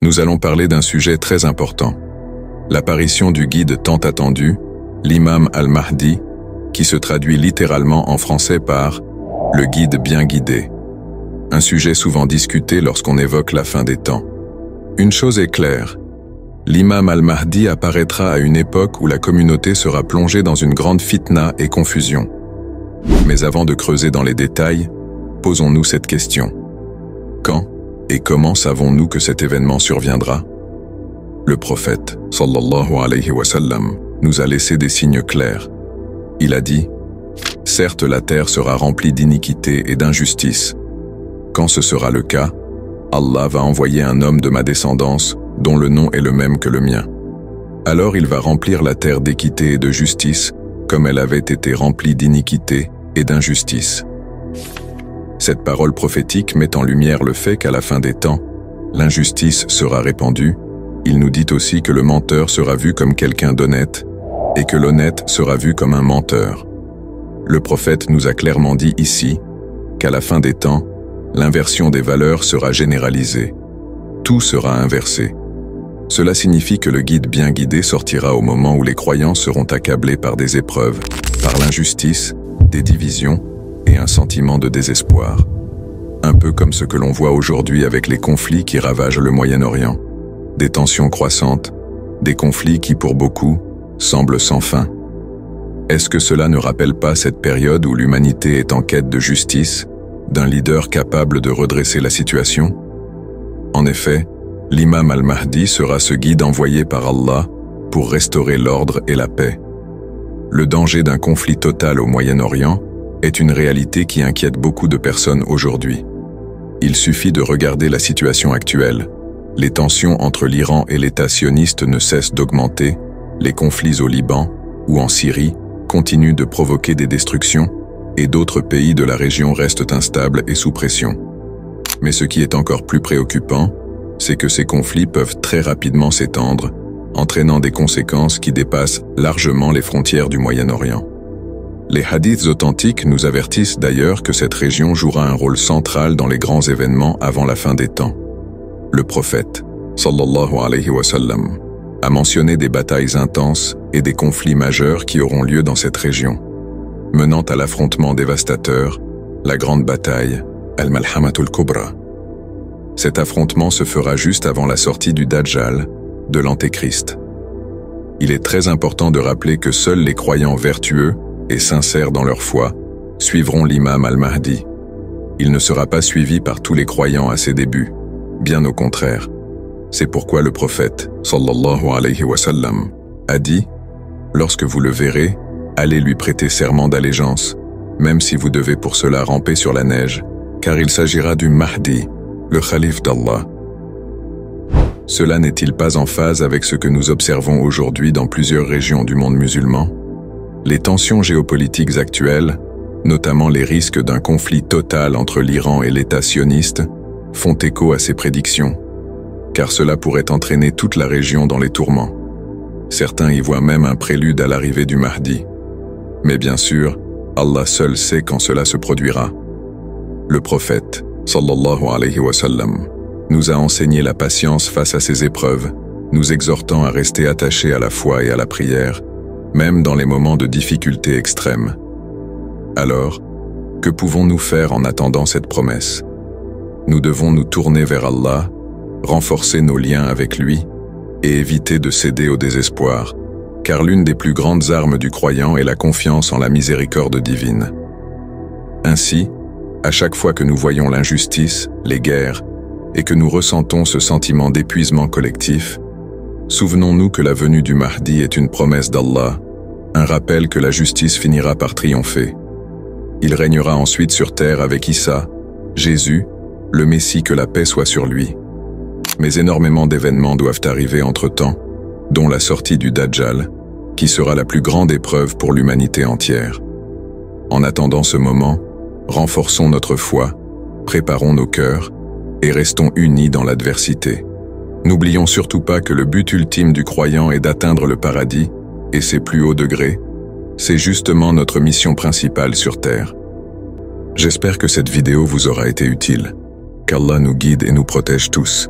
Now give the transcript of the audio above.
nous allons parler d'un sujet très important. L'apparition du guide tant attendu, l'imam al-Mahdi, qui se traduit littéralement en français par « le guide bien guidé ». Un sujet souvent discuté lorsqu'on évoque la fin des temps. Une chose est claire, l'imam al-Mahdi apparaîtra à une époque où la communauté sera plongée dans une grande fitna et confusion. Mais avant de creuser dans les détails, posons-nous cette question. Quand et comment savons-nous que cet événement surviendra? Le prophète, sallallahu alayhi wa sallam, nous a laissé des signes clairs. Il a dit « Certes, la terre sera remplie d'iniquité et d'injustice. Quand ce sera le cas, Allah va envoyer un homme de ma descendance dont le nom est le même que le mien. Alors il va remplir la terre d'équité et de justice comme elle avait été remplie d'iniquité et d'injustice. » Cette parole prophétique met en lumière le fait qu'à la fin des temps, l'injustice sera répandue. Il nous dit aussi que le menteur sera vu comme quelqu'un d'honnête et que l'honnête sera vu comme un menteur. Le prophète nous a clairement dit ici qu'à la fin des temps, l'inversion des valeurs sera généralisée. Tout sera inversé. Cela signifie que le guide bien guidé sortira au moment où les croyants seront accablés par des épreuves, par l'injustice, des divisions et un sentiment de désespoir. Un peu comme ce que l'on voit aujourd'hui avec les conflits qui ravagent le Moyen-Orient. Des tensions croissantes, des conflits qui pour beaucoup semblent sans fin. Est-ce que cela ne rappelle pas cette période où l'humanité est en quête de justice, d'un leader capable de redresser la situation? En effet, l'imam al-Mahdi sera ce guide envoyé par Allah pour restaurer l'ordre et la paix. Le danger d'un conflit total au Moyen-Orient est une réalité qui inquiète beaucoup de personnes aujourd'hui. Il suffit de regarder la situation actuelle. Les tensions entre l'Iran et l'État sioniste ne cessent d'augmenter, les conflits au Liban ou en Syrie continuent de provoquer des destructions et d'autres pays de la région restent instables et sous pression. Mais ce qui est encore plus préoccupant, c'est que ces conflits peuvent très rapidement s'étendre, entraînant des conséquences qui dépassent largement les frontières du Moyen-Orient. Les hadiths authentiques nous avertissent d'ailleurs que cette région jouera un rôle central dans les grands événements avant la fin des temps. Le prophète, sallallahu alayhi wa sallam, a mentionné des batailles intenses et des conflits majeurs qui auront lieu dans cette région, menant à l'affrontement dévastateur, la grande bataille, Al-Malhamatul Kubra. Cet affrontement se fera juste avant la sortie du Dajjal, de l'Antéchrist. Il est très important de rappeler que seuls les croyants vertueux et sincères dans leur foi suivront l'imam al-Mahdi. Il ne sera pas suivi par tous les croyants à ses débuts, bien au contraire. C'est pourquoi le prophète, sallallahu alayhi wa sallam, a dit « Lorsque vous le verrez, allez lui prêter serment d'allégeance, même si vous devez pour cela ramper sur la neige, car il s'agira du Mahdi, le Khalif d'Allah. » Cela n'est-il pas en phase avec ce que nous observons aujourd'hui dans plusieurs régions du monde musulman? Les tensions géopolitiques actuelles, notamment les risques d'un conflit total entre l'Iran et l'État sioniste, font écho à ces prédictions, car cela pourrait entraîner toute la région dans les tourments. Certains y voient même un prélude à l'arrivée du Mahdi. Mais bien sûr, Allah seul sait quand cela se produira. Le prophète, sallallahu alayhi wa sallam, nous a enseigné la patience face à ces épreuves, nous exhortant à rester attachés à la foi et à la prière, même dans les moments de difficulté extrême. Alors, que pouvons-nous faire en attendant cette promesse? Nous devons nous tourner vers Allah, renforcer nos liens avec lui et éviter de céder au désespoir, car l'une des plus grandes armes du croyant est la confiance en la miséricorde divine. Ainsi, à chaque fois que nous voyons l'injustice, les guerres, et que nous ressentons ce sentiment d'épuisement collectif, souvenons-nous que la venue du Mahdi est une promesse d'Allah, un rappel que la justice finira par triompher. Il régnera ensuite sur terre avec Issa, Jésus, le Messie, que la paix soit sur lui. Mais énormément d'événements doivent arriver entre-temps, dont la sortie du Dajjal, qui sera la plus grande épreuve pour l'humanité entière. En attendant ce moment, renforçons notre foi, préparons nos cœurs et restons unis dans l'adversité. N'oublions surtout pas que le but ultime du croyant est d'atteindre le paradis, et ses plus hauts degrés, c'est justement notre mission principale sur Terre. J'espère que cette vidéo vous aura été utile. Qu'Allah nous guide et nous protège tous.